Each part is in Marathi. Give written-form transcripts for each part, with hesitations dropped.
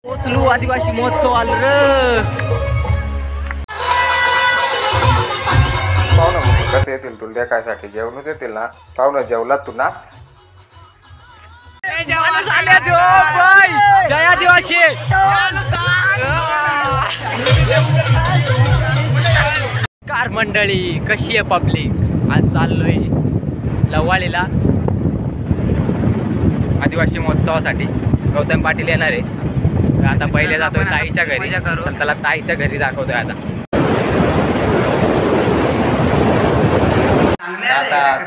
पोचलू आदिवासी महोत्सव आल र पाहुणं कसं येतील तुला देखायसाठी जेवणच येतील ना पाहुणं जेवला तू नाच जय आदिवासी कार मंडळी कशी आहे पब्लिक आज चाललोय लवाळीला आदिवासी महोत्सवासाठी गौतम पाटील येणार आहे तर आता पहिले जातोय ताईच्या घरी त्याला ताईच्या घरी दाखवतोय आता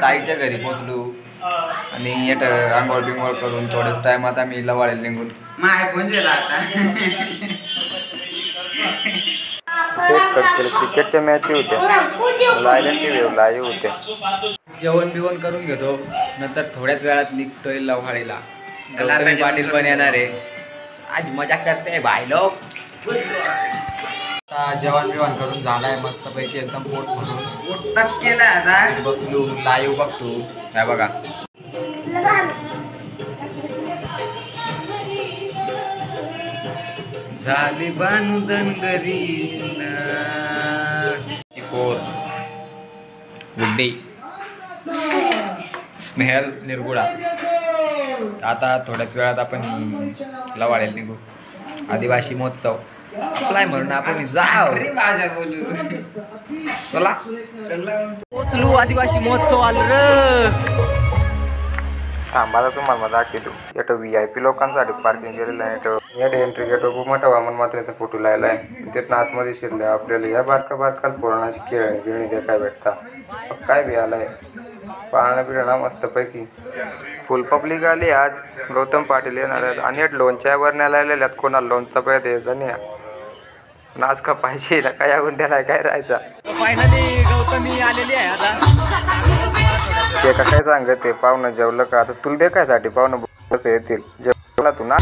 ताईच्या घरी पोचलो आणि येत आंघोळ बिंगोळ करून थोडंच टाइम आता मी लवाळीला निघून क्रिकेटच्या मॅच होत्या लाईव्ह होत्या जेवण बिवण करून घेतो नंतर थोड्याच वेळात निघतोय लवाळीला गौतम पाटील पण येणार आहे आज मजा करते भाई लोक जेवण बिवण करून झालाय मस्त पैकी एकदम पोट भरून केला आता बसलो लाईव्ह बघतो काय बघा झाली बांधन घरी पोर गुड्डी स्नेहल निरगुडा आता थोड्याच वेळात आपण लवाळीला निघू आदिवासी महोत्सव अप्लाय म्हणून आपण जाऊ चला पोचलू आदिवासी महोत्सव आल र थांबाला तुम्हाला दाखवतो येतो VIP लोकांसाठी पार्किंग केलेलं आहे येतो एंट्री गेट खूप मोठा वामन मात्र फोटो लायला आहे तिथं आतमध्ये शिरले आपल्याला या बारका पोराणाची खेळणी देखाय भेटता काय बी आलाय पाहणं पिणं मस्त पैकी फुल पब्लिक आली आज गौतम पाटील येणार आहेत आणि लोणच्या वरण्याला आलेल्यात कोणाला लोणचा पाहिजे धन्या नाच का पाहिजे ना काय आगून त्याला काय राहायचा फायनली गौतमी आलेली आहे आता ते का काय सांगत ते पाहुणं जेवलं का आता तुला देखायसाठी पाहुणं कसं येतील जेवला तू ना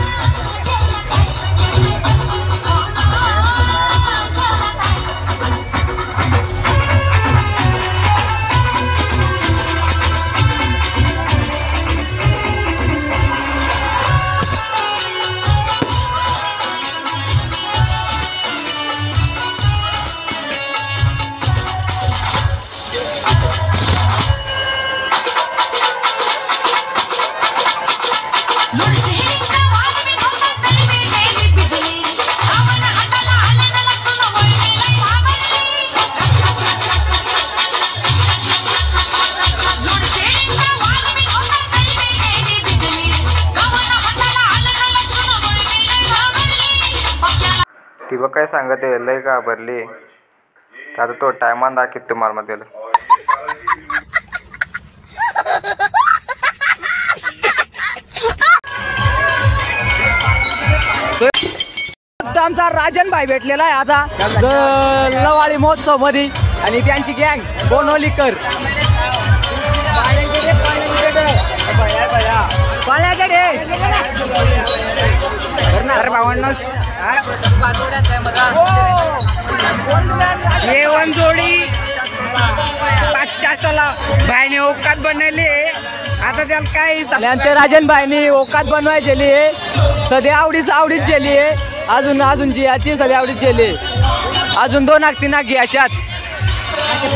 ती बघ काय सांगत आहे लय का भरली आता तो टायमान दाखवत तुम्हाला मध्ये आमचा राजन भाई भेटलेला आहे आता लवाळी महोत्सव मध्ये आणि त्यांची गँग बोनोलीकर जेवण जोडी 50 भाईने ओकात बनवली आता त्याला काय त्यांचे राजन भाईनी ओकात बनवायची सध्या आवडीच गेली आहे अजून जियाची सध्या आवडीच गेली अजून 2 नाग 3 नाग याच्यात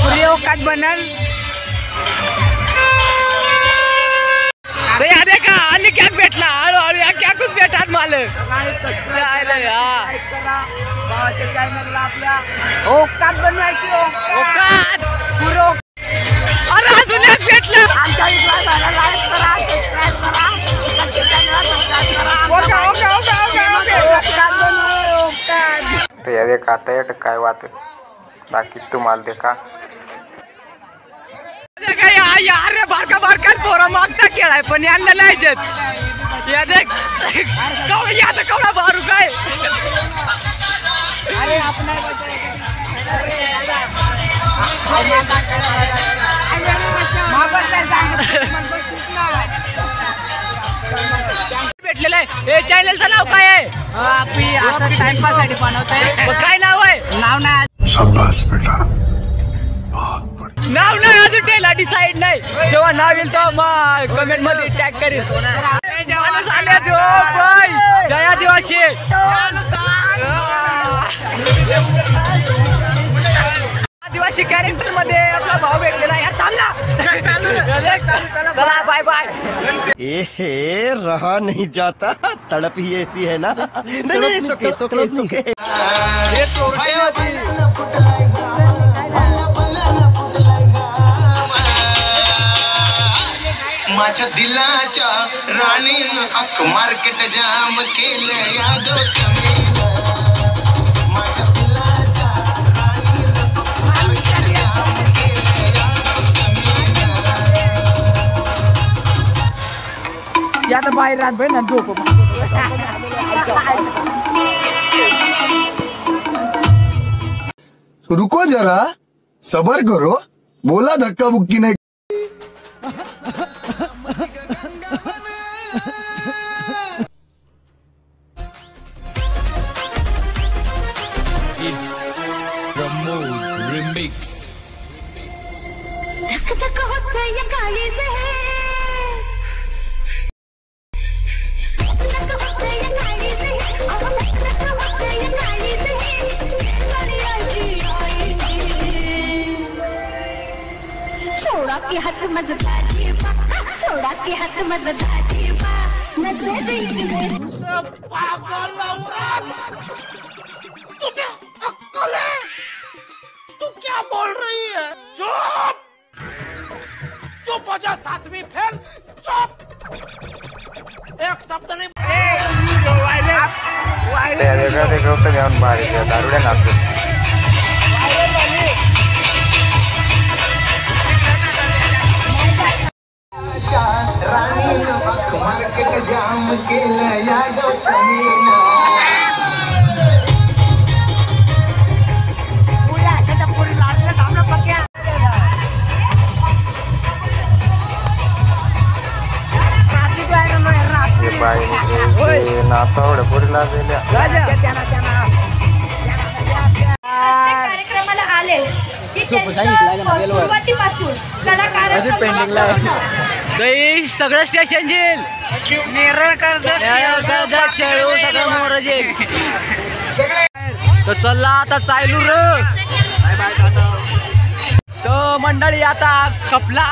पुरी ओकात बनल अरे का आणि कॅक भेटला हळूहळू या कॅकच भेटात मालक ओकात बनवायची ओकात अरे अजून एक भेटला आता येत काय वाट बाकी तुम्हाला देखा अरे बारका पोरा मागता खेळाय पण यांना लायचेत या देख कवडा मारू काय भेटलेलं आहे हे चॅनलचं नाव काय आहे टाइमपास साठी बनवत आहे काय नाव आहे नाव नाही शाबाश बेटा बहुत नाव नाही अजून टेला डिसाईड नाही. जेव्हा नाव येईल तेव्हा कमेंट मध्ये टॅग करेल. जय आदिवासी. आदिवासी कॅरेक्टर मध्ये आपला भाऊ भेटलेला यार. थांब ना. चला बाय बाय. ए रहा नहीं जाता, तड़प ही ऐसी है ना. नहीं सुखे सुखे सुखे. माझ्या दिलाच्या राणीनं अख मार्केट जाम केलं या माझ्या दिलाच्या राणीनं मार्केट जाम केलं या तर बाहेर रात बहीण झोप. रुको जरा, सबर करो, बोला धक्का बुक्की नहीं. सोडा के हाथ मत दादी बा, सोडा के हाथ मत दादी बा, नजरे देख पागल औरत. तुझे अक्कल है? तू क्या बोल रही है? चुप चुप हो जा. 7वीं फेल. चुप. एक शब्द नहीं. होतं घेऊन भारी दारुड्या नाचतो. राणीनं अख मार्केट जाम केलं या नाचावड्या पोरीला गेल्या. कार्यक्रमाला आले की सुरुवातीपासून सगळं स्टेशन जेल नेरळ कर्जत खेळू सगळं मोर जेल. तर चला आता चालू तर मंडळी. आता कपला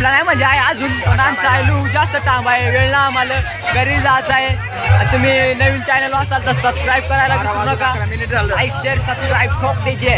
नाही म्हणजे आहे अजून पण चालू. जास्त टाइम आहे, वेळ ना आम्हाला घरी जायचं आहे. तुम्ही नवीन चॅनल असाल तर सबस्क्राईब करायला विसरू नका. लाईक शेअर सबस्क्राईब ठोक द्यायचे.